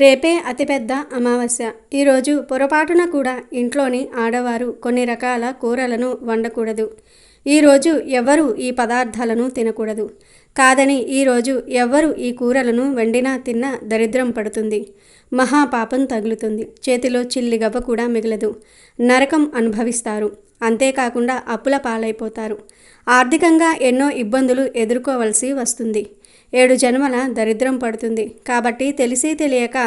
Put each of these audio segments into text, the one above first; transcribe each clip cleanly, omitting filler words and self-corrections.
రేపే అతిపెద్ద అమావాస్య. ఈరోజు పొరపాటున కూడా ఇంట్లోని ఆడవారు కొన్ని రకాల కూరలను వండకూడదు. ఈరోజు ఎవ్వరూ ఈ పదార్థాలను తినకూడదు. కాదని ఈరోజు ఎవ్వరు ఈ కూరలను వండినా తిన్నా దరిద్రం పడుతుంది, మహాపాపం తగులుతుంది, చేతిలో చిల్లిగవ్వ కూడా మిగలదు, నరకం అనుభవిస్తారు. అంతేకాకుండా అప్పుల పాలైపోతారు. ఆర్థికంగా ఎన్నో ఇబ్బందులు ఎదుర్కోవలసి వస్తుంది. 7 జన్మల దరిద్రం పడుతుంది. కాబట్టి తెలిసి తెలియక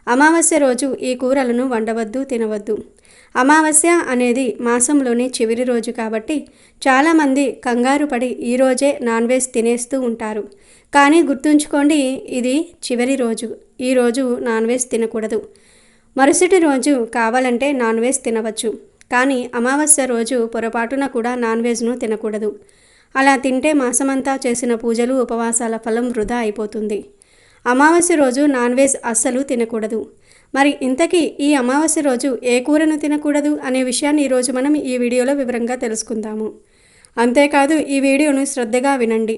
అమావాస్య రోజు ఈ కూరలను వండవద్దు, తినవద్దు. అమావాస్య అనేది మాసంలోని చివరి రోజు కాబట్టి చాలామంది కంగారు పడి ఈరోజే నాన్ వెజ్ తినేస్తూ ఉంటారు. కానీ గుర్తుంచుకోండి, ఇది చివరి రోజు. ఈరోజు నాన్ వెజ్ తినకూడదు. మరుసటి రోజు కావాలంటే నాన్ వెజ్ తినవచ్చు. కానీ అమావాస్య రోజు పొరపాటున కూడా నాన్ వెజ్ను తినకూడదు. అలా తింటే మాసమంతా చేసిన పూజలు, ఉపవాసాల ఫలం వృధా అయిపోతుంది. అమావాస్య రోజు నాన్ వెజ్ అస్సలు తినకూడదు. మరి ఇంతకీ ఈ అమావాస్య రోజు ఏ కూరను తినకూడదు అనే విషయాన్ని ఈరోజు మనం ఈ వీడియోలో వివరంగా తెలుసుకుందాము. అంతేకాదు ఈ వీడియోను శ్రద్ధగా వినండి.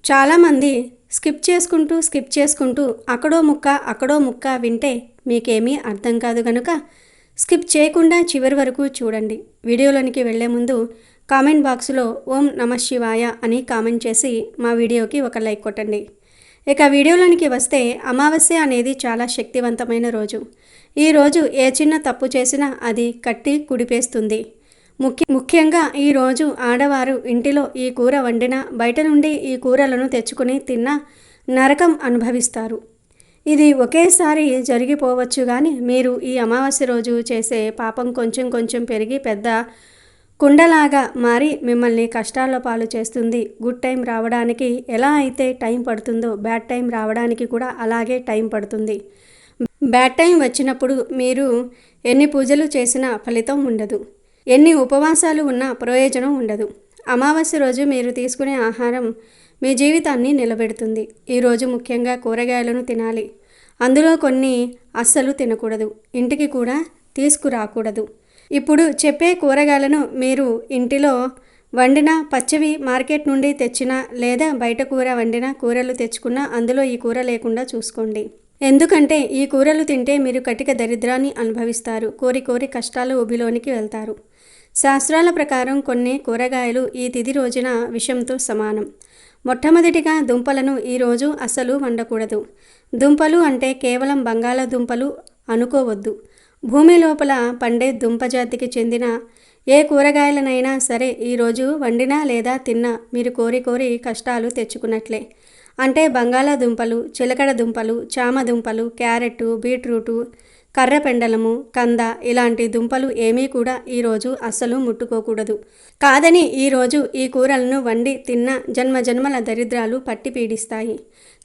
చాలామంది స్కిప్ చేసుకుంటూ అక్కడో ముక్క వింటే మీకేమీ అర్థం కాదు కనుక స్కిప్ చేయకుండా చివరి వరకు చూడండి. వీడియోలోనికి వెళ్లే ముందు కామెంట్ బాక్స్లో ఓం నమః శివాయ అని కామెంట్ చేసి మా వీడియోకి ఒక లైక్ కొట్టండి. ఇక వీడియోలోనికి వస్తే అమావాస్య అనేది చాలా శక్తివంతమైన రోజు. ఈ రోజు ఏ చిన్న తప్పు చేసినా అది కట్టి కుడిపేస్తుంది. ముఖ్యంగా ఈరోజు ఆడవారు ఇంటిలో ఈ కూర వండినా, బయట నుండి ఈ కూరలను తెచ్చుకుని తిన్నా నరకం అనుభవిస్తారు. ఇది ఒకేసారి జరిగిపోవచ్చు, కానీ మీరు ఈ అమావాస్య రోజు చేసే పాపం కొంచెం కొంచెం పెరిగి పెద్ద కుండలాగా మారి మిమ్మల్ని కష్టాల పాలు చేస్తుంది. గుడ్ టైం రావడానికి ఎలా అయితే టైం పడుతుందో బ్యాడ్ టైం రావడానికి కూడా అలాగే టైం పడుతుంది. బ్యాడ్ టైం వచ్చినప్పుడు మీరు ఎన్ని పూజలు చేసినా ఫలితం ఉండదు, ఎన్ని ఉపవాసాలు ఉన్నా ప్రయోజనం ఉండదు. అమావాస్య రోజు మీరు తీసుకునే ఆహారం మీ జీవితాన్ని నిలబెడుతుంది. ఈరోజు ముఖ్యంగా కూరగాయలను తినాలి. అందులో కొన్ని అస్సలు తినకూడదు, ఇంటికి కూడా తీసుకురాకూడదు. ఇప్పుడు చెప్పే కూరగాయలను మీరు ఇంటిలో వండిన పచ్చివి మార్కెట్ నుండి తెచ్చినా లేదా బయట కూర వండిన కూరలు తెచ్చుకున్నా అందులో ఈ కూర లేకుండా చూసుకోండి. ఎందుకంటే ఈ కూరలు తింటే మీరు కటిక దరిద్రాన్ని అనుభవిస్తారు. కోరి కష్టాలు ఊబిలోనికి వెళ్తారు. శాస్త్రాల ప్రకారం కొన్ని కూరగాయలు ఈ తిథి రోజున విషంతో సమానం. మొట్టమొదటిగా దుంపలను ఈరోజు అస్సలు వండకూడదు. దుంపలు అంటే కేవలం బంగాళాదుంపలు అనుకోవద్దు. భూమి లోపల పండే దుంపజాతికి చెందిన ఏ కూరగాయలనైనా సరే ఈరోజు వండినా లేదా తిన్నా మీరు కోరి కష్టాలు తెచ్చుకున్నట్లే. అంటే బంగాళాదుంపలు, చిలకడ దుంపలు, చామ దుంపలు, క్యారెట్, బీట్రూటు, కర్రపెండలము, కంద ఇలాంటి దుంపలు ఏమీ కూడా ఈరోజు అస్సలు ముట్టుకోకూడదు. కాదని ఈరోజు ఈ కూరలను వండి తిన్న జన్మల దరిద్రాలు పట్టి పీడిస్తాయి.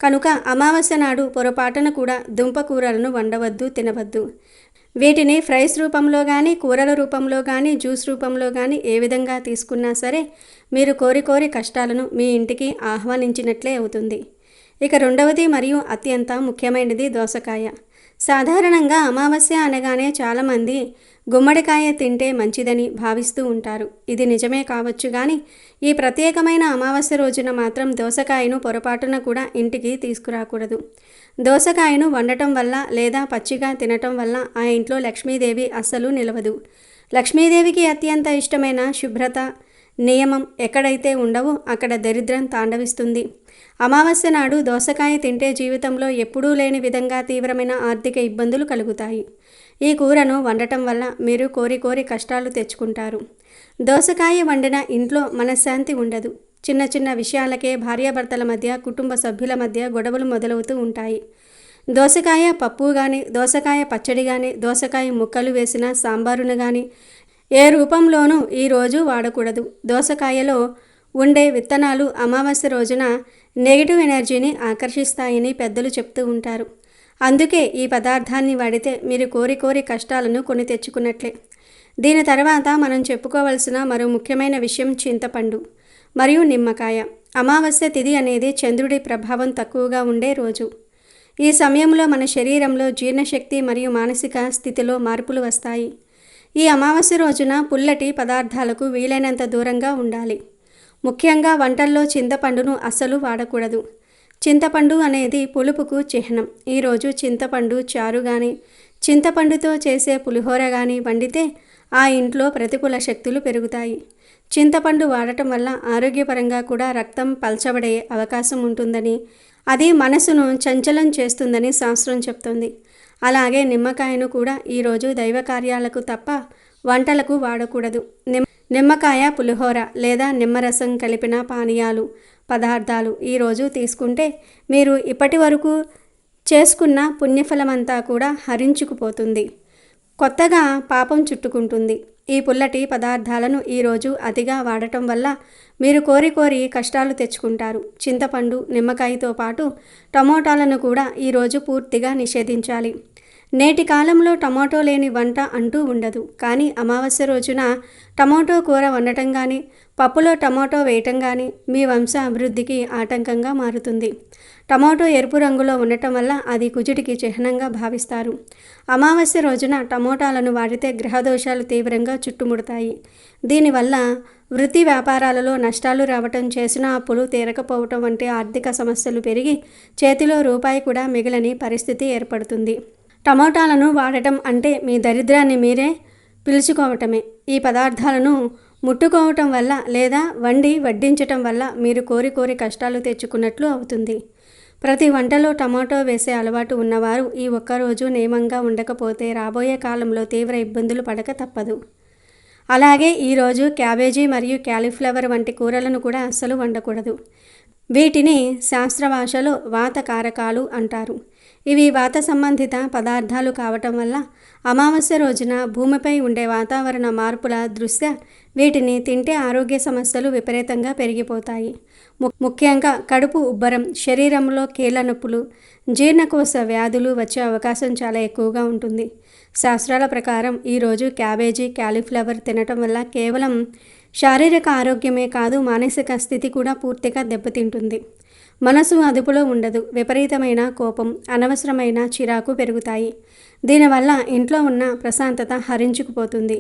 కనుక అమావాస్య నాడు పొరపాటున కూడా దుంప కూరలను వండవద్దు, తినవద్దు. వీటిని ఫ్రైస్ రూపంలో కానీ, కూరల రూపంలో కానీ, జ్యూస్ రూపంలో కానీ ఏ విధంగా తీసుకున్నా సరే మీరు కోరి కష్టాలను మీ ఇంటికి ఆహ్వానించినట్లే అవుతుంది. ఇక రెండవది మరియు అత్యంత ముఖ్యమైనది దోసకాయ. సాధారణంగా అమావాస్య అనగానే చాలామంది గుమ్మడికాయ తింటే మంచిదని భావిస్తూ ఉంటారు. ఇది నిజమే కావచ్చు, కానీ ఈ ప్రత్యేకమైన అమావాస్య రోజున మాత్రం దోసకాయను పొరపాటున కూడా ఇంటికి తీసుకురాకూడదు. దోసకాయను వండటం వల్ల లేదా పచ్చిగా తినటం వల్ల ఆ ఇంట్లో లక్ష్మీదేవి అస్సలు నిలవదు. లక్ష్మీదేవికి అత్యంత ఇష్టమైన శుభ్రత, నియమం ఎక్కడైతే ఉండవో అక్కడ దరిద్రం తాండవిస్తుంది. అమావాస్య నాడు దోసకాయ తింటే జీవితంలో ఎప్పుడూ లేని విధంగా తీవ్రమైన ఆర్థిక ఇబ్బందులు కలుగుతాయి. ఈ కూరను వండటం వల్ల మీరు కోరి కష్టాలు తెచ్చుకుంటారు. దోసకాయ వండిన ఇంట్లో మనశ్శాంతి ఉండదు. చిన్న విషయాలకే భార్యాభర్తల మధ్య, కుటుంబ సభ్యుల మధ్య గొడవలు మొదలవుతూ ఉంటాయి. దోసకాయ పప్పు కానీ, దోసకాయ పచ్చడి కానీ, దోసకాయ ముక్కలు వేసిన సాంబారును కానీ ఏ రూపంలోనూ ఈరోజు వాడకూడదు. దోసకాయలో ఉండే విత్తనాలు అమావాస్య రోజున నెగిటివ్ ఎనర్జీని ఆకర్షిస్తాయని పెద్దలు చెప్తూ ఉంటారు. అందుకే ఈ పదార్థాన్ని వాడితే మీరు కోరి కష్టాలను కొని తెచ్చుకున్నట్లే. దీని తర్వాత మనం చెప్పుకోవలసిన మరో ముఖ్యమైన విషయం చింతపండు మరియు నిమ్మకాయ. అమావాస్య తిథి అనేది చంద్రుడి ప్రభావం తక్కువగా ఉండే రోజు. ఈ సమయంలో మన శరీరంలో జీర్ణశక్తి మరియు మానసిక స్థితిలో మార్పులు వస్తాయి. ఈ అమావాస్య రోజున పుల్లటి పదార్థాలకు వీలైనంత దూరంగా ఉండాలి. ముఖ్యంగా వంటల్లో చింతపండును అస్సలు వాడకూడదు. చింతపండు అనేది పులుపుకు చిహ్నం. ఈరోజు చింతపండు చారు కానీ, చింతపండుతో చేసే పులిహోర కానీ వండితే ఆ ఇంట్లో ప్రతికూల శక్తులు పెరుగుతాయి. చింతపండు వాడటం వల్ల ఆరోగ్యపరంగా కూడా రక్తం పల్చబడే అవకాశం ఉంటుందని, అది మనసును చంచలం చేస్తుందని శాస్త్రం చెప్తుంది. అలాగే నిమ్మకాయను కూడా ఈరోజు దైవ కార్యాలకు తప్ప వంటలకు వాడకూడదు. నిమ్మకాయ పులిహోర లేదా నిమ్మరసం కలిపిన పానీయాలు, పదార్థాలు ఈరోజు తీసుకుంటే మీరు ఇప్పటి వరకు చేసుకున్న పుణ్యఫలమంతా కూడా హరించుకుపోతుంది. కొత్తగా పాపం చుట్టుకుంటుంది. ఈ పుల్లటి పదార్థాలను ఈరోజు అతిగా వాడటం వల్ల మీరు కోరి కోరి కష్టాలు తెచ్చుకుంటారు. చింతపండు, నిమ్మకాయతో పాటు టమోటాలను కూడా ఈరోజు పూర్తిగా నిషేధించాలి. నేటి కాలంలో టమాటో లేని వంట అంటూ ఉండదు. కానీ అమావాస్య రోజున టమాటో కూర వండటం కానీ, పప్పులో టమాటో వేయటం కానీ మీ వంశ అభివృద్ధికి ఆటంకంగా మారుతుంది. టమాటో ఎరుపు రంగులో ఉండటం వల్ల అది కుజుడికి చిహ్నంగా భావిస్తారు. అమావాస్య రోజున టమోటాలను వాడితే గ్రహదోషాలు తీవ్రంగా చుట్టుముడతాయి. దీనివల్ల వృత్తి వ్యాపారాలలో నష్టాలు రావటం, చేసిన అప్పులు తీరకపోవటం వంటి ఆర్థిక సమస్యలు పెరిగి చేతిలో రూపాయి కూడా మిగిలని పరిస్థితి ఏర్పడుతుంది. టమోటాలను వాడటం అంటే మీ దరిద్రాన్ని మీరే పిలుచుకోవటమే. ఈ పదార్థాలను ముట్టుకోవటం వల్ల లేదా వండి వడ్డించటం వల్ల మీరు కోరి కోరి కష్టాలు తెచ్చుకున్నట్లు అవుతుంది. ప్రతి వంటలో టమాటో వేసే అలవాటు ఉన్నవారు ఈ ఒక్కరోజు నియమంగా ఉండకపోతే రాబోయే కాలంలో తీవ్ర ఇబ్బందులు పడక తప్పదు. అలాగే ఈరోజు క్యాబేజీ మరియు క్యాలీఫ్లవర్ వంటి కూరలను కూడా అస్సలు వండకూడదు. వీటిని శాస్త్ర భాషలో వాత కారకాలు అంటారు. ఇవి వాత సంబంధిత పదార్థాలు కావటం వల్ల అమావాస్య రోజున భూమిపై ఉండే వాతావరణ మార్పుల దృష్ట్యా వీటిని తింటే ఆరోగ్య సమస్యలు విపరీతంగా పెరిగిపోతాయి. ముఖ్యంగా కడుపు ఉబ్బరం, శరీరంలో కీళ్ళ నొప్పులు, జీర్ణకోశ వ్యాధులు వచ్చే అవకాశం చాలా ఎక్కువగా ఉంటుంది. శాస్త్రాల ప్రకారం ఈరోజు క్యాబేజీ, క్యాలీఫ్లవర్ తినటం వల్ల కేవలం శారీరక ఆరోగ్యమే కాదు, మానసిక స్థితి కూడా పూర్తిగా దెబ్బతింటుంది. మనసు అదుపులో ఉండదు. విపరీతమైన కోపం, అనవసరమైన చిరాకు పెరుగుతాయి. దీనివల్ల ఇంట్లో ఉన్న ప్రశాంతత హరించుకుపోతుంది.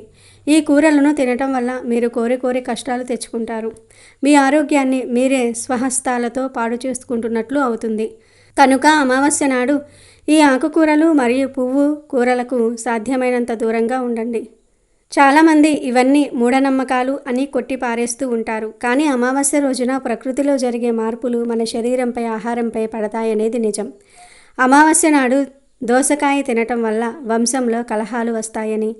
ఈ కూరలను తినటం వల్ల మీరు కోరి కోరి కష్టాలు తెచ్చుకుంటారు. మీ ఆరోగ్యాన్ని మీరే స్వహస్తాలతో పాడు చేసుకుంటున్నట్లు అవుతుంది. కనుక అమావాస్య నాడు ఈ ఆకుకూరలు మరియు పువ్వు కూరలకు సాధ్యమైనంత దూరంగా ఉండండి. చాలామంది ఇవన్నీ మూఢనమ్మకాలు అని కొట్టి పారేస్తూ ఉంటారు. కానీ అమావాస్య రోజున ప్రకృతిలో జరిగే మార్పులు మన శరీరంపై, ఆహారంపై పడతాయనేది నిజం. అమావాస్య నాడు దోసకాయ తినటం వల్ల వంశంలో కలహాలు వస్తాయని,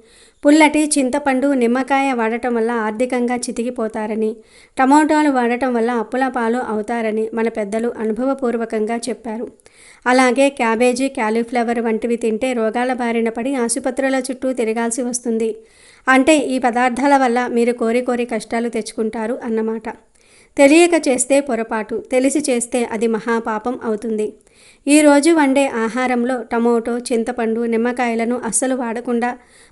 పుల్లటి చింతపండు, నిమ్మకాయ వాడటం వల్ల ఆర్థికంగా చితికిపోతారని, టమోటాలు వాడటం వల్ల అప్పుల పాలు అవుతారని మన పెద్దలు అనుభవపూర్వకంగా చెప్పారు. అలాగే క్యాబేజీ, క్యాలీఫ్లవర్ వంటివి తింటే రోగాల బారిన పడి ఆసుపత్రుల చుట్టూ తిరగాల్సి వస్తుంది. అంటే ఈ పదార్థాల వల్ల మీరు కోరి కోరి కష్టాలు తెచ్చుకుంటారు అన్నమాట. తెలియక చేస్తే పొరపాటు, తెలిసి చేస్తే అది మహాపాపం అవుతుంది. ఈరోజు వండే ఆహారంలో టమోటో, చింతపండు, నిమ్మకాయలను అస్సలు వాడకుండా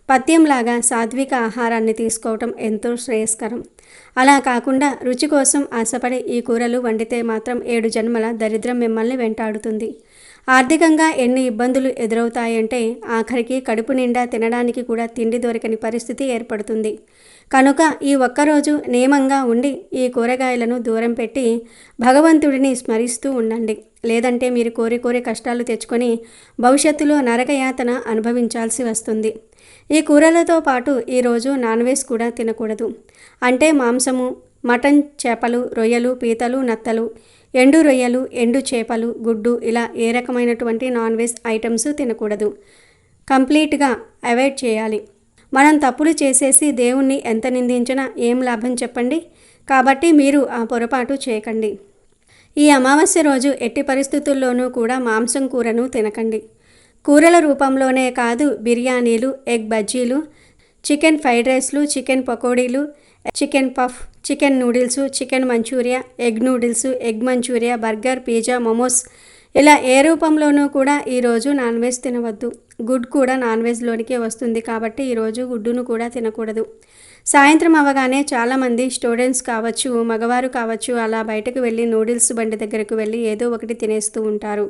పథ్యంలాగా సాత్విక ఆహారాన్ని తీసుకోవటం ఎంతో శ్రేయస్కరం. అలా కాకుండా రుచి కోసం ఆశపడి ఈ కూరలు వండితే మాత్రం 7 జన్మల దరిద్రం మిమ్మల్ని వెంటాడుతుంది. ఆర్థికంగా ఎన్ని ఇబ్బందులు ఎదురవుతాయంటే ఆఖరికి కడుపు నిండా తినడానికి కూడా తిండి దొరకని పరిస్థితి ఏర్పడుతుంది. కనుక ఈ ఒక్కరోజు నియమంగా ఉండి ఈ కూరగాయలను దూరం పెట్టి భగవంతుడిని స్మరిస్తూ ఉండండి. లేదంటే మీరు కోరి కోరి కష్టాలు తెచ్చుకొని భవిష్యత్తులో నరకయాతన అనుభవించాల్సి వస్తుంది. ఈ కూరలతో పాటు ఈరోజు నాన్ వెజ్ కూడా తినకూడదు. అంటే మాంసము, మటన్, చేపలు, రొయ్యలు, పీతలు, నత్తలు, ఎండు రొయ్యలు, ఎండు చేపలు, గుడ్డు ఇలా ఏ రకమైనటువంటి నాన్ వెజ్ ఐటమ్స్ తినకూడదు. కంప్లీట్గా అవాయిడ్ చేయాలి. మనం తప్పులు చేసేసి దేవుణ్ణి ఎంత నిందించినా ఏం లాభం చెప్పండి. కాబట్టి మీరు ఆ పొరపాటు చేయకండి. ఈ అమావాస్య రోజు ఎట్టి పరిస్థితుల్లోనూ కూడా మాంసం కూరను తినకండి. కూరల రూపంలోనే కాదు, బిర్యానీలు, ఎగ్ బజ్జీలు, చికెన్ ఫ్రైడ్ రైస్లు, చికెన్ పకోడీలు, chicken puff, chicken noodles, chicken manchuria, egg noodles, egg manchuria, burger, pizza, momos ఇలా ఏ రూపంలోనూ కూడా ఈరోజు నాన్ వెజ్ తినవద్దు. గుడ్ కూడా నాన్ వెజ్లోనికే వస్తుంది కాబట్టి ఈరోజు గుడ్డును కూడా తినకూడదు. సాయంత్రం అవగానే చాలామంది స్టూడెంట్స్ కావచ్చు, మగవారు కావచ్చు, అలా బయటకు వెళ్ళి నూడిల్స్ బండి దగ్గరకు వెళ్ళి ఏదో ఒకటి తినేస్తూ ఉంటారు.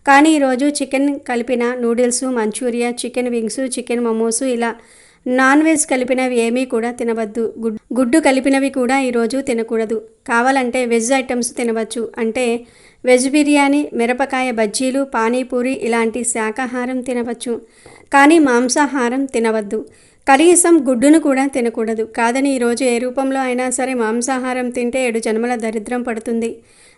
కానీ ఈరోజు చికెన్ కలిపిన noodles, manchuria, chicken wings, chicken momos ఇలా నాన్ వెజ్ కలిపినవి ఏమీ కూడా తినవద్దు. గుడ్డు కలిపినవి కూడా ఈరోజు తినకూడదు. కావాలంటే వెజ్ ఐటమ్స్ తినవచ్చు. అంటే వెజ్ బిర్యానీ, మిరపకాయ బజ్జీలు, పానీపూరి ఇలాంటి శాకాహారం తినవచ్చు. కానీ మాంసాహారం తినవద్దు. కనీసం గుడ్డును కూడా తినకూడదు. కాదని ఈరోజు ఏ రూపంలో అయినా సరే మాంసాహారం తింటే 7 జన్మల దరిద్రం పడుతుంది.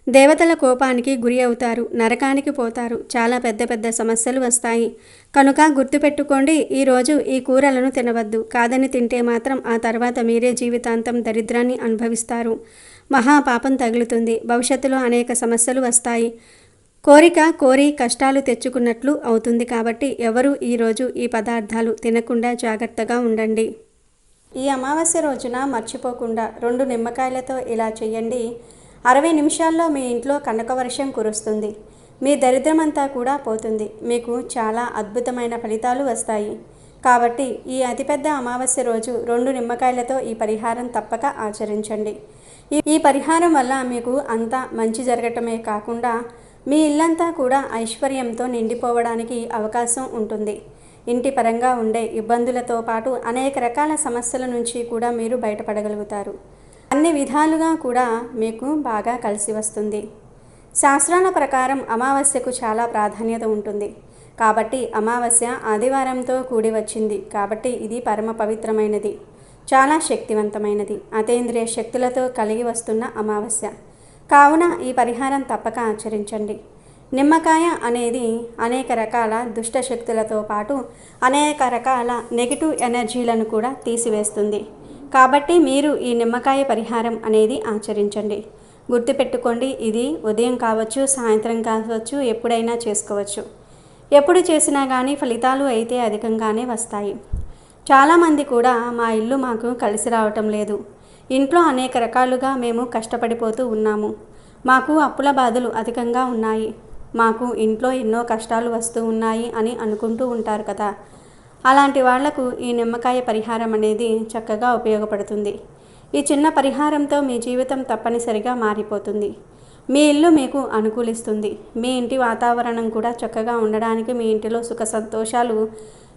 దేవతల కోపానికి గురి అవుతారు, నరకానికి పోతారు, చాలా పెద్ద పెద్ద సమస్యలు వస్తాయి. కనుక గుర్తుపెట్టుకోండి, ఈరోజు ఈ కూరలను తినవద్దు. కాదని తింటే మాత్రం ఆ తర్వాత మీరే జీవితాంతం దరిద్రాన్ని అనుభవిస్తారు. మహాపాపం తగులుతుంది. భవిష్యత్తులో అనేక సమస్యలు వస్తాయి. కోరి కష్టాలు తెచ్చుకున్నట్లు అవుతుంది. కాబట్టి ఎవరు ఈరోజు ఈ పదార్థాలు తినకుండా జాగ్రత్తగా ఉండండి. ఈ అమావాస్య రోజున మర్చిపోకుండా 2 నిమ్మకాయలతో ఇలా చేయండి. 60 నిమిషాల్లో మీ ఇంట్లో కనకవర్షం కురుస్తుంది. మీ దరిద్రమంతా కూడా పోతుంది. మీకు చాలా అద్భుతమైన ఫలితాలు వస్తాయి. కాబట్టి ఈ అతిపెద్ద అమావాస్య రోజు 2 నిమ్మకాయలతో ఈ పరిహారం తప్పక ఆచరించండి. ఈ పరిహారం వల్ల మీకు అంతా మంచి జరగటమే కాకుండా మీ ఇల్లంతా కూడా ఐశ్వర్యంతో నిండిపోవడానికి అవకాశం ఉంటుంది. ఇంటి పరంగా ఉండే ఇబ్బందులతో పాటు అనేక రకాల సమస్యల నుంచి కూడా మీరు బయటపడగలుగుతారు. అన్ని విధాలుగా కూడా మీకు బాగా కలిసి వస్తుంది. శాస్త్రాల ప్రకారం అమావాస్యకు చాలా ప్రాధాన్యత ఉంటుంది. కాబట్టి అమావాస్య ఆదివారంతో కూడి వచ్చింది. కాబట్టి ఇది పరమ పవిత్రమైనది, చాలా శక్తివంతమైనది, అతీంద్రియ శక్తులతో కలిగి వస్తున్న అమావాస్య. కావున ఈ పరిహారం తప్పక ఆచరించండి. నిమ్మకాయ అనేది అనేక రకాల దుష్ట శక్తులతో పాటు అనేక రకాల నెగిటివ్ ఎనర్జీలను కూడా తీసివేస్తుంది. కాబట్టి మీరు ఈ నిమ్మకాయ పరిహారం అనేది ఆచరించండి. గుర్తుపెట్టుకోండి, ఇది ఉదయం కావచ్చు, సాయంత్రం కావచ్చు, ఎప్పుడైనా చేసుకోవచ్చు. ఎప్పుడు చేసినా కానీ ఫలితాలు అయితే అధికంగానే వస్తాయి. చాలామంది కూడా మా ఇల్లు మాకు కలిసి రావటం లేదు, ఇంట్లో అనేక రకాలుగా మేము కష్టపడిపోతూ ఉన్నాము, మాకు అప్పుల బాధలు అధికంగా ఉన్నాయి, మాకు ఇంట్లో ఎన్నో కష్టాలు వస్తూ ఉన్నాయి అని అనుకుంటూ ఉంటారు కదా. అలాంటి వాళ్లకు ఈ నిమ్మకాయ పరిహారం అనేది చక్కగా ఉపయోగపడుతుంది. ఈ చిన్న పరిహారంతో మీ జీవితం తప్పనిసరిగా మారిపోతుంది. మీ ఇల్లు మీకు అనుకూలిస్తుంది. మీ ఇంటి వాతావరణం కూడా చక్కగా ఉండడానికి, మీ ఇంటిలో సుఖ సంతోషాలు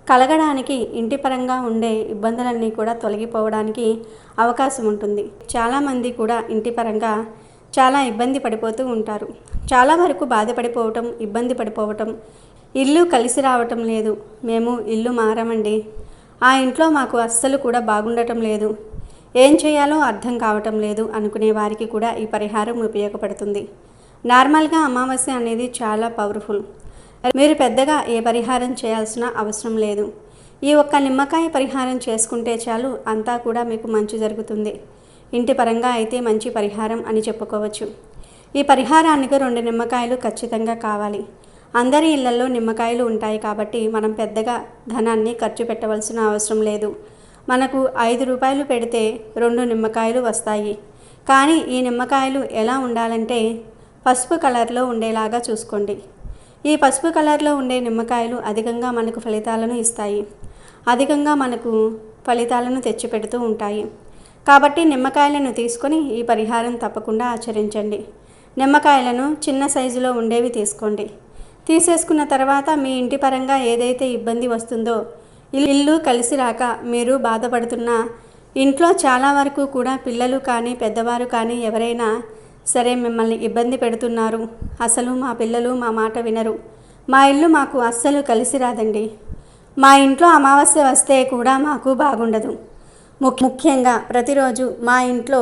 కలగడానికి, ఇంటి పరంగా ఉండే ఇబ్బందులన్నీ కూడా తొలగిపోవడానికి అవకాశం ఉంటుంది. చాలామంది కూడా ఇంటి పరంగా చాలా ఇబ్బంది పడిపోతూ ఉంటారు. చాలా వరకు బాధపడిపోవటం, ఇబ్బంది పడిపోవటం, ఇల్లు కలిసి రావటం లేదు, మేము ఇల్లు మారామండి, ఆ ఇంట్లో మాకు అస్సలు కూడా బాగుండటం లేదు, ఏం చేయాలో అర్థం కావటం లేదు అనుకునే వారికి కూడా ఈ పరిహారం ఉపయోగపడుతుంది. నార్మల్గా అమావాస్య అనేది చాలా పవర్ఫుల్. మీరు పెద్దగా ఏ పరిహారం చేయాల్సిన అవసరం లేదు. ఈ ఒక్క నిమ్మకాయ పరిహారం చేసుకుంటే చాలు, అంతా కూడా మీకు మంచి జరుగుతుంది. ఇంటి పరంగా అయితే మంచి పరిహారం అని చెప్పుకోవచ్చు. ఈ పరిహారానికి 2 నిమ్మకాయలు ఖచ్చితంగా కావాలి. అందరి ఇళ్లలో నిమ్మకాయలు ఉంటాయి కాబట్టి మనం పెద్దగా ధనాన్ని ఖర్చు పెట్టవలసిన అవసరం లేదు. మనకు 5 రూపాయలు పెడితే 2 నిమ్మకాయలు వస్తాయి. కానీ ఈ నిమ్మకాయలు ఎలా ఉండాలంటే పసుపు కలర్లో ఉండేలాగా చూసుకోండి. ఈ పసుపు కలర్లో ఉండే నిమ్మకాయలు అధికంగా మనకు ఫలితాలను ఇస్తాయి, అధికంగా మనకు ఫలితాలను తెచ్చిపెడుతూ ఉంటాయి. కాబట్టి నిమ్మకాయలను తీసుకొని ఈ పరిహారం తప్పకుండా ఆచరించండి. నిమ్మకాయలను చిన్న సైజులో ఉండేవి తీసుకోండి. తీసేసుకున్న తర్వాత మీ ఇంటి పరంగా ఏదైతే ఇబ్బంది వస్తుందో, ఇల్లు కలిసి రాక మీరు బాధపడుతున్న ఇంట్లో చాలా వరకు కూడా పిల్లలు కానీ పెద్దవారు కానీ ఎవరైనా సరే మిమ్మల్ని ఇబ్బంది పెడుతున్నారు, అసలు మా పిల్లలు మా మాట వినరు, మా ఇల్లు మాకు అస్సలు కలిసి రాదండి, మా ఇంట్లో అమావాస్య వస్తే కూడా మాకు బాగుండదు, ముఖ్యంగా ప్రతిరోజు మా ఇంట్లో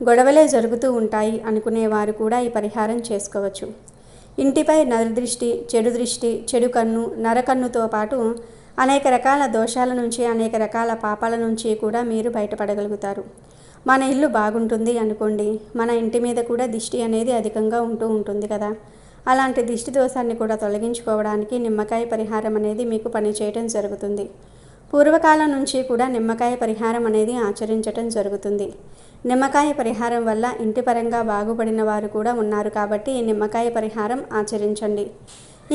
గొడవలే జరుగుతూ ఉంటాయి అనుకునేవారు కూడా ఈ పరిహారం చేసుకోవచ్చు. ఇంటిపై నరదృష్టి, చెడు దృష్టి, చెడు కన్ను, నరకన్నుతో పాటు అనేక రకాల దోషాల నుంచి, అనేక రకాల పాపాల నుంచి కూడా మీరు బయటపడగలుగుతారు. మన ఇల్లు బాగుంటుంది అనుకోండి, మన ఇంటి మీద కూడా దిష్టి అనేది అధికంగా ఉంటుంది కదా. అలాంటి దిష్టి దోషాన్ని కూడా తొలగించుకోవడానికి నిమ్మకాయ పరిహారం అనేది మీకు పనిచేయటం జరుగుతుంది. పూర్వకాలం నుంచి కూడా నిమ్మకాయ పరిహారం అనేది ఆచరించటం జరుగుతుంది. నిమ్మకాయ పరిహారం వల్ల ఇంటి పరంగా బాగుపడిన వారు కూడా ఉన్నారు. కాబట్టి ఈ నిమ్మకాయ పరిహారం ఆచరించండి.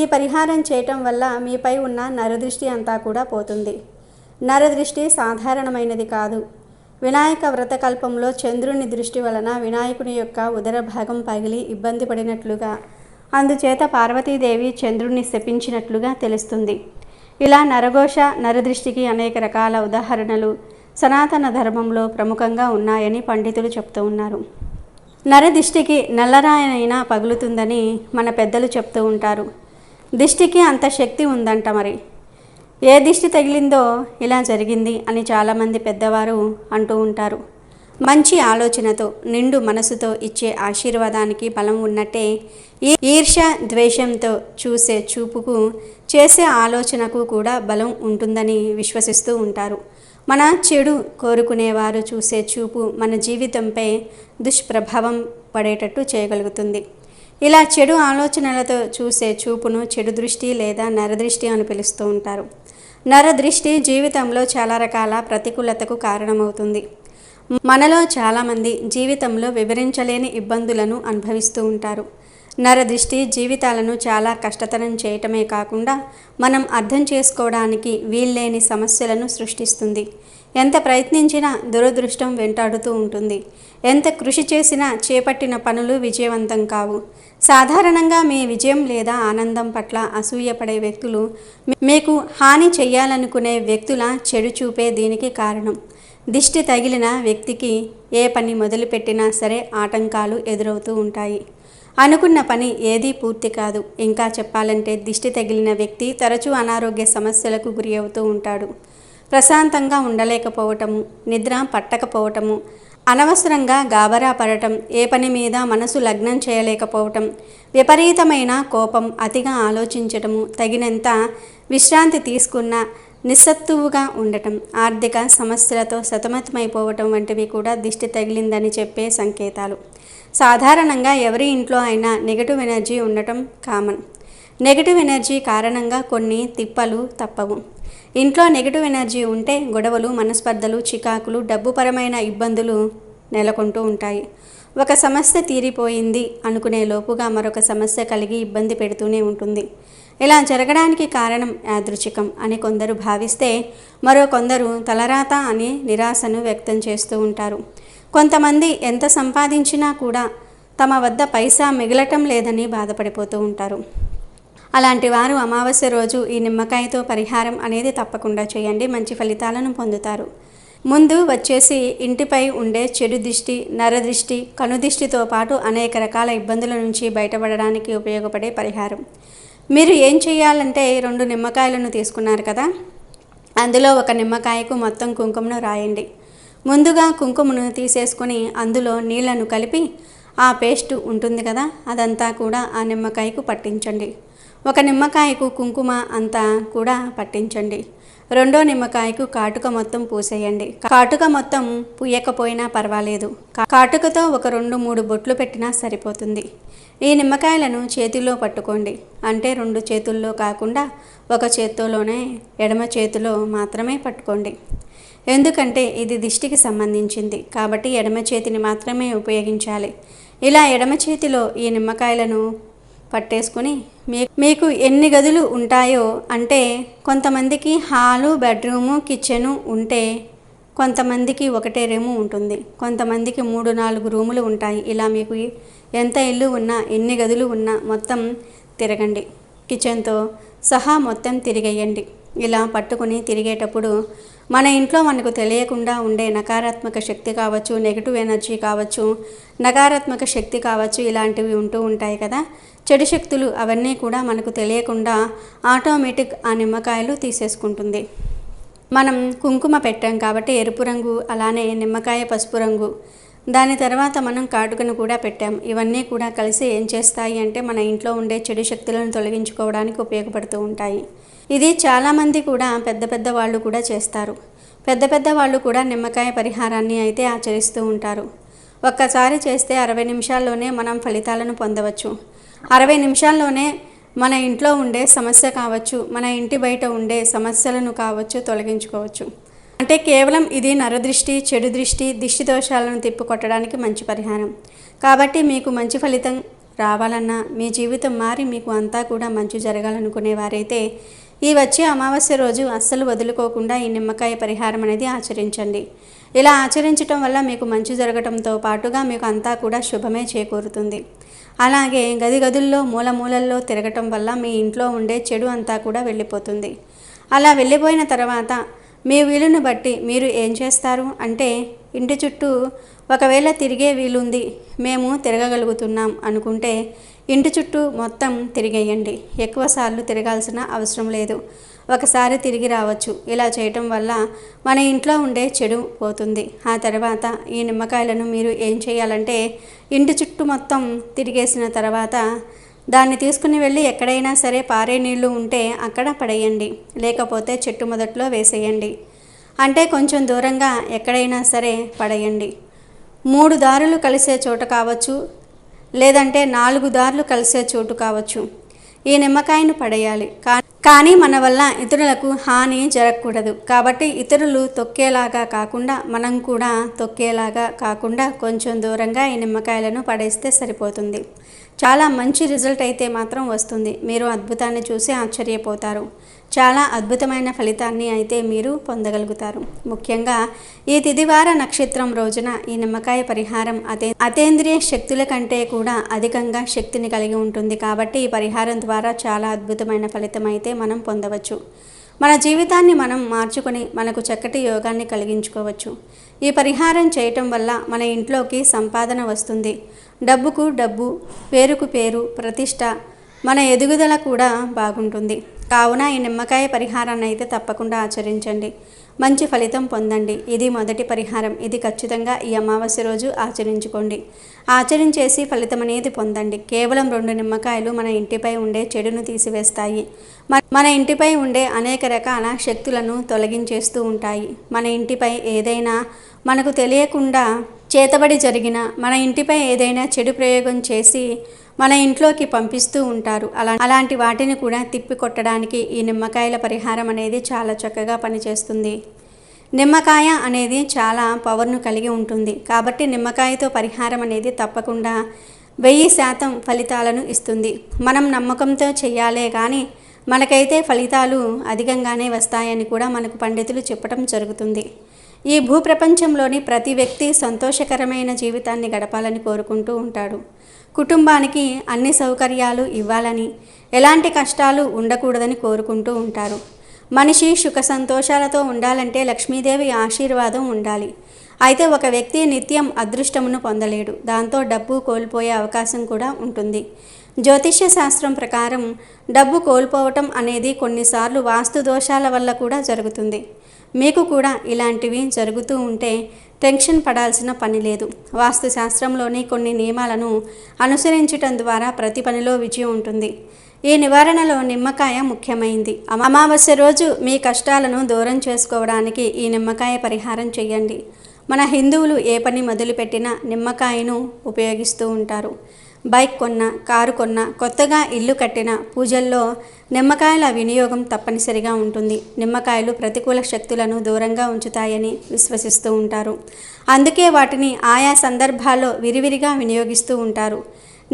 ఈ పరిహారం చేయటం వల్ల మీపై ఉన్న నరదృష్టి అంతా కూడా పోతుంది. నరదృష్టి సాధారణమైనది కాదు. వినాయక వ్రతకల్పంలో చంద్రుని దృష్టి వలన వినాయకుని యొక్క ఉదర భాగం పగిలి ఇబ్బంది పడినట్లుగా, అందుచేత పార్వతీదేవి చంద్రుణ్ణి శపించినట్లుగా తెలుస్తుంది. ఇలా నరఘోష నరదృష్టికి అనేక రకాల ఉదాహరణలు సనాతన ధర్మంలో ప్రముఖంగా ఉన్నాయని పండితులు చెప్తూ ఉన్నారు. నరదిష్టికి నల్లరాయనైనా పగులుతుందని మన పెద్దలు చెప్తూ ఉంటారు. దిష్టికి అంత శక్తి ఉందంట. మరి ఏ దిష్టి తగిలిందో ఇలా జరిగింది అని చాలామంది పెద్దవారు అంటూ ఉంటారు. మంచి ఆలోచనతో నిండు మనసుతో ఇచ్చే ఆశీర్వాదానికి బలం ఉన్నట్టే ఈర్ష్య ద్వేషంతో చూసే చూపుకు చేసే ఆలోచనకు కూడా బలం ఉంటుందని విశ్వసిస్తూ ఉంటారు. మన చెడు కోరుకునేవారు చూసే చూపు మన జీవితంపై దుష్ప్రభావం పడేటట్టు చేయగలుగుతుంది. ఇలా చెడు ఆలోచనలతో చూసే చూపును చెడు దృష్టి లేదా నరదృష్టి అని పిలుస్తూ ఉంటారు. నరదృష్టి జీవితంలో చాలా రకాల ప్రతికూలతకు కారణమవుతుంది. మనలో చాలామంది జీవితంలో వివరించలేని ఇబ్బందులను అనుభవిస్తూ ఉంటారు. నరదృష్టి జీవితాలను చాలా కష్టతరం చేయటమే కాకుండా మనం అర్థం చేసుకోవడానికి వీల్లేని సమస్యలను సృష్టిస్తుంది. ఎంత ప్రయత్నించినా దురదృష్టం వెంటాడుతూ ఉంటుంది. ఎంత కృషి చేసినా చేపట్టిన పనులు విజయవంతం కావు. సాధారణంగా మీ విజయం లేదా ఆనందం పట్ల అసూయపడే వ్యక్తులు మీకు హాని చెయ్యాలనుకునే వ్యక్తుల చెడు చూపే దీనికి కారణం. దిష్టి తగిలిన వ్యక్తికి ఏ పని మొదలుపెట్టినా సరే ఆటంకాలు ఎదురవుతూ ఉంటాయి. అనుకున్న పని ఏదీ పూర్తి కాదు. ఇంకా చెప్పాలంటే దిష్టి తగిలిన వ్యక్తి తరచూ అనారోగ్య సమస్యలకు గురి అవుతూ ఉంటాడు. ప్రశాంతంగా ఉండలేకపోవటము, నిద్ర పట్టకపోవటము, అనవసరంగా గాబరా పడటం, ఏ పని మీద మనసు లగ్నం చేయలేకపోవటం, విపరీతమైన కోపం, అతిగా ఆలోచించటము, తగినంత విశ్రాంతి తీసుకున్న నిస్సత్తువుగా ఉండటం, ఆర్థిక సమస్యలతో సతమతమైపోవటం వంటివి కూడా దిష్టి తగిలిందని చెప్పే సంకేతాలు. సాధారణంగా ఎవరి ఇంట్లో అయినా నెగటివ్ ఎనర్జీ ఉండటం కామన్. నెగటివ్ ఎనర్జీ కారణంగా కొన్ని తిప్పలు తప్పవు. ఇంట్లో నెగటివ్ ఎనర్జీ ఉంటే గొడవలు, మనస్పర్ధలు, చికాకులు, డబ్బుపరమైన ఇబ్బందులు నెలకొంటూ ఉంటాయి. ఒక సమస్య తీరిపోయింది అనుకునే లోపుగా మరొక సమస్య కలిగి ఇబ్బంది పెడుతూనే ఉంటుంది. ఇలా జరగడానికి కారణం యాదృచ్ఛికం అని కొందరు భావిస్తే, మరో కొందరు తలరాత అని నిరాశను వ్యక్తం చేస్తూ ఉంటారు. కొంతమంది ఎంత సంపాదించినా కూడా తమ వద్ద పైసా మిగలటం లేదని బాధపడిపోతూ ఉంటారు. అలాంటి వారు అమావాస్య రోజు ఈ నిమ్మకాయతో పరిహారం అనేది తప్పకుండా చేయండి. మంచి ఫలితాలను పొందుతారు. ముందు వచ్చేసి ఇంటిపై ఉండే చెడు దిష్టి, నరదృష్టి, కనుదిష్టితో పాటు అనేక రకాల ఇబ్బందుల నుంచి బయటపడడానికి ఉపయోగపడే పరిహారం. మీరు ఏం చేయాలంటే 2 నిమ్మకాయలను తీసుకున్నారు కదా, అందులో ఒక నిమ్మకాయకు మొత్తం కుంకుమను రాయండి. ముందుగా కుంకుమను తీసేసుకొని అందులో నీళ్లను కలిపి ఆ పేస్ట్ ఉంటుంది కదా, అదంతా కూడా ఆ నిమ్మకాయకు పట్టించండి. ఒక నిమ్మకాయకు కుంకుమ అంతా కూడా పట్టించండి. రెండో నిమ్మకాయకు కాటుక మొత్తం పూసేయండి. కాటుక మొత్తం పూయకపోయినా పర్వాలేదు. కాటుకతో ఒక 2-3 బొట్లు పెట్టినా సరిపోతుంది. ఈ నిమ్మకాయలను చేతిలో పట్టుకోండి. అంటే 2 చేతుల్లో కాకుండా ఒక చేత్తోనే, ఎడమ చేతిలో మాత్రమే పట్టుకోండి. ఎందుకంటే ఇది దిష్టికి సంబంధించింది కాబట్టి ఎడమ చేతిని మాత్రమే ఉపయోగించాలి. ఇలా ఎడమ చేతిలో ఈ నిమ్మకాయలను పట్టేసుకుని మీకు ఎన్ని గదులు ఉంటాయో, అంటే కొంతమందికి హాలు, బెడ్రూము, కిచెను ఉంటే కొంతమందికి ఒకటే రూము ఉంటుంది, కొంతమందికి 3-4 రూములు ఉంటాయి. ఇలా మీకు ఎంత ఇల్లు ఉన్నా, ఎన్ని గదులు ఉన్నా మొత్తం తిరగండి. కిచెన్తో సహా మొత్తం తిరిగేయండి. ఇలా పట్టుకుని తిరిగేటప్పుడు మన ఇంట్లో మనకు తెలియకుండా ఉండే నకారాత్మక శక్తి కావచ్చు, నెగిటివ్ ఎనర్జీ కావచ్చు, నకారాత్మక శక్తి కావచ్చు, ఇలాంటివి ఉంటూ ఉంటాయి కదా, చెడు శక్తులు, అవన్నీ కూడా మనకు తెలియకుండా ఆటోమేటిక్ ఆ నిమ్మకాయలు తీసేసుకుంటుంది. మనం కుంకుమ పెట్టాం కాబట్టి ఎరుపు రంగు, అలానే నిమ్మకాయ పసుపు రంగు, దాని తర్వాత మనం కాటుకను కూడా పెట్టాం. ఇవన్నీ కూడా కలిసి ఏం చేస్తాయి అంటే మన ఇంట్లో ఉండే చెడు శక్తులను తొలగించుకోవడానికి ఉపయోగపడుతూ ఉంటాయి. ఇది చాలామంది కూడా పెద్ద వాళ్ళు కూడా చేస్తారు. పెద్ద వాళ్ళు కూడా నిమ్మకాయ పరిహారాన్ని అయితే ఆచరిస్తూ ఉంటారు. ఒక్కసారి చేస్తే 60 నిమిషాల్లోనే మనం ఫలితాలను పొందవచ్చు. 60 నిమిషాల్లోనే మన ఇంట్లో ఉండే సమస్య కావచ్చు, మన ఇంటి బయట ఉండే సమస్యలను కావచ్చు తొలగించుకోవచ్చు. అంటే కేవలం ఇది నరదృష్టి, చెడు దృష్టి, దిష్టి దోషాలను తిప్పికొట్టడానికి మంచి పరిహారం. కాబట్టి మీకు మంచి ఫలితం రావాలన్నా, మీ జీవితం మారి మీకు అంతా కూడా మంచి జరగాలనుకునే వారైతే ఈ వచ్చే అమావాస్య రోజు అస్సలు వదులుకోకుండా ఈ నిమ్మకాయ పరిహారం అనేది ఆచరించండి. ఇలా ఆచరించడం వల్ల మీకు మంచి జరగటంతో పాటుగా మీకు అంతా కూడా శుభమే చేకూరుతుంది. అలాగే గదుల్లో మూలల్లో తిరగటం వల్ల మీ ఇంట్లో ఉండే చెడు అంతా కూడా వెళ్ళిపోతుంది. అలా వెళ్ళిపోయిన తర్వాత మీ వీలును బట్టి మీరు ఏం చేస్తారు అంటే, ఇంటి చుట్టూ ఒకవేళ తిరిగే వీలుంది, మేము తిరగగలుగుతున్నాం అనుకుంటే ఇంటి చుట్టూ మొత్తం తిరిగేయండి. ఎక్కువసార్లు తిరగాల్సిన అవసరం లేదు. ఒకసారి తిరిగి రావచ్చు. ఇలా చేయటం వల్ల మన ఇంట్లో ఉండే చెడు పోతుంది. ఆ తర్వాత ఈ నిమ్మకాయలను మీరు ఏం చేయాలంటే, ఇంటి చుట్టూ మొత్తం తిరిగేసిన తర్వాత దాన్ని తీసుకుని వెళ్ళి ఎక్కడైనా సరే పారే నీళ్లు ఉంటే అక్కడ పడేయండి. లేకపోతే చెట్టు మొదట్లో వేసేయండి. అంటే కొంచెం దూరంగా ఎక్కడైనా సరే పడేయండి. 3 దారులు కలిసే చోట కావచ్చు, లేదంటే 4 దారులు కలిసే చోటు కావచ్చు. ఈ నిమ్మకాయను పడేయాలి. కానీ మన వల్ల ఇతరులకు హాని జరగకూడదు. కాబట్టి ఇతరులు తొక్కేలాగా కాకుండా, మనం కూడా తొక్కేలాగా కాకుండా కొంచెం దూరంగా ఈ నిమ్మకాయలను పడేస్తే సరిపోతుంది. చాలా మంచి రిజల్ట్ అయితే మాత్రం వస్తుంది. మీరు అద్భుతాన్ని చూసి ఆశ్చర్యపోతారు. చాలా అద్భుతమైన ఫలితాన్ని అయితే మీరు పొందగలుగుతారు. ముఖ్యంగా ఈ తిదివార నక్షత్రం రోజున ఈ నిమ్మకాయ పరిహారం అతేంద్రియ శక్తుల కంటే కూడా అధికంగా శక్తిని కలిగి ఉంటుంది. కాబట్టి ఈ పరిహారం ద్వారా చాలా అద్భుతమైన ఫలితం అయితే మనం పొందవచ్చు. మన జీవితాన్ని మనం మార్చుకొని మనకు చక్కటి యోగాన్ని కలిగించుకోవచ్చు. ఈ పరిహారం చేయటం వల్ల మన ఇంట్లోకి సంపాదన వస్తుంది. డబ్బుకు డబ్బు, పేరుకు పేరు, ప్రతిష్ట, మన ఎదుగుదల కూడా బాగుంటుంది. కావున ఈ నిమ్మకాయ పరిహారాన్ని అయితే తప్పకుండా ఆచరించండి. మంచి ఫలితం పొందండి. ఇది మొదటి పరిహారం. ఇది ఖచ్చితంగా ఈ అమావాస్య రోజు ఆచరించుకోండి. ఆచరించేసి ఫలితం అనేది పొందండి. కేవలం 2 నిమ్మకాయలు మన ఇంటిపై ఉండే చెడును తీసివేస్తాయి. మన ఇంటిపై ఉండే అనేక రకాల శక్తులను తొలగించేస్తూ ఉంటాయి. మన ఇంటిపై ఏదైనా మనకు తెలియకుండా చేతబడి జరిగిన, మన ఇంటిపై ఏదైనా చెడు ప్రయోగం చేసి మన ఇంట్లోకి పంపిస్తూ ఉంటారు. అలాంటి వాటిని కూడా తిప్పికొట్టడానికి ఈ నిమ్మకాయల పరిహారం అనేది చాలా చక్కగా పనిచేస్తుంది. నిమ్మకాయ అనేది చాలా పవర్ను కలిగి ఉంటుంది. కాబట్టి నిమ్మకాయతో పరిహారం అనేది తప్పకుండా 1000% ఫలితాలను ఇస్తుంది. మనం నమ్మకంతో చెయ్యాలే కానీ మనకైతే ఫలితాలు అధికంగానే వస్తాయని కూడా మనకు పండితులు చెప్పడం జరుగుతుంది. ఈ భూప్రపంచంలోని ప్రతి వ్యక్తి సంతోషకరమైన జీవితాన్ని గడపాలని కోరుకుంటూ ఉంటాడు. కుటుంబానికి అన్ని సౌకర్యాలు ఇవ్వాలని, ఎలాంటి కష్టాలు ఉండకూడదని కోరుకుంటూ ఉంటారు. మనిషి సుఖ సంతోషాలతో ఉండాలంటే లక్ష్మీదేవి ఆశీర్వాదం ఉండాలి. అయితే ఒక వ్యక్తి నిత్యం అదృష్టమును పొందలేడు. దాంతో డబ్బు కోల్పోయే అవకాశం కూడా ఉంటుంది. జ్యోతిష్య శాస్త్రం ప్రకారం డబ్బు కోల్పోవటం అనేది కొన్నిసార్లు వాస్తు దోషాల వల్ల కూడా జరుగుతుంది. మీకు కూడా ఇలాంటివి జరుగుతూ ఉంటే టెన్షన్ పడాల్సిన పని లేదు. వాస్తు శాస్త్రంలోని కొన్ని నియమాలను అనుసరించటం ద్వారా ప్రతి పనిలో విజయం ఉంటుంది. ఈ నివారణలో నిమ్మకాయ ముఖ్యమైంది. అమావాస్య రోజు మీ కష్టాలను దూరం చేసుకోవడానికి ఈ నిమ్మకాయ పరిహారం చేయండి. మన హిందువులు ఏ పని మొదలుపెట్టినా నిమ్మకాయను ఉపయోగిస్తూ ఉంటారు. బైక్ కొన్నా, కారు కొన్నా, కొత్తగా ఇల్లు కట్టిన, పూజల్లో నిమ్మకాయల వినియోగం తప్పనిసరిగా ఉంటుంది. నిమ్మకాయలు ప్రతికూల శక్తులను దూరంగా ఉంచుతాయని విశ్వసిస్తూ ఉంటారు. అందుకే వాటిని ఆయా సందర్భాల్లో విరివిరిగా వినియోగిస్తూ ఉంటారు.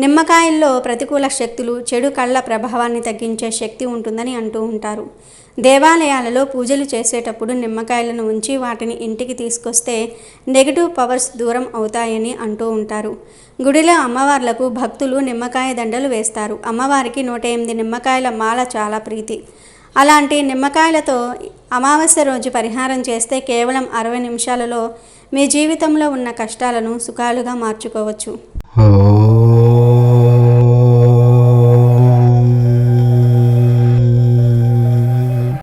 నిమ్మకాయల్లో ప్రతికూల శక్తులు, చెడు కళ్ళ ప్రభావాన్ని తగ్గించే శక్తి ఉంటుందని అంటూ ఉంటారు. దేవాలయాలలో పూజలు చేసేటప్పుడు నిమ్మకాయలను ఉంచి వాటిని ఇంటికి తీసుకొస్తే నెగిటివ్ పవర్స్ దూరం అవుతాయని అంటూ ఉంటారు. గుడిలో అమ్మవార్లకు భక్తులు నిమ్మకాయ దండలు వేస్తారు. అమ్మవారికి 108 నిమ్మకాయల మాల చాలా ప్రీతి. అలాంటి నిమ్మకాయలతో అమావాస్య రోజు పరిహారం చేస్తే కేవలం 60 నిమిషాలలో మీ జీవితంలో ఉన్న కష్టాలను సుఖాలుగా మార్చుకోవచ్చు.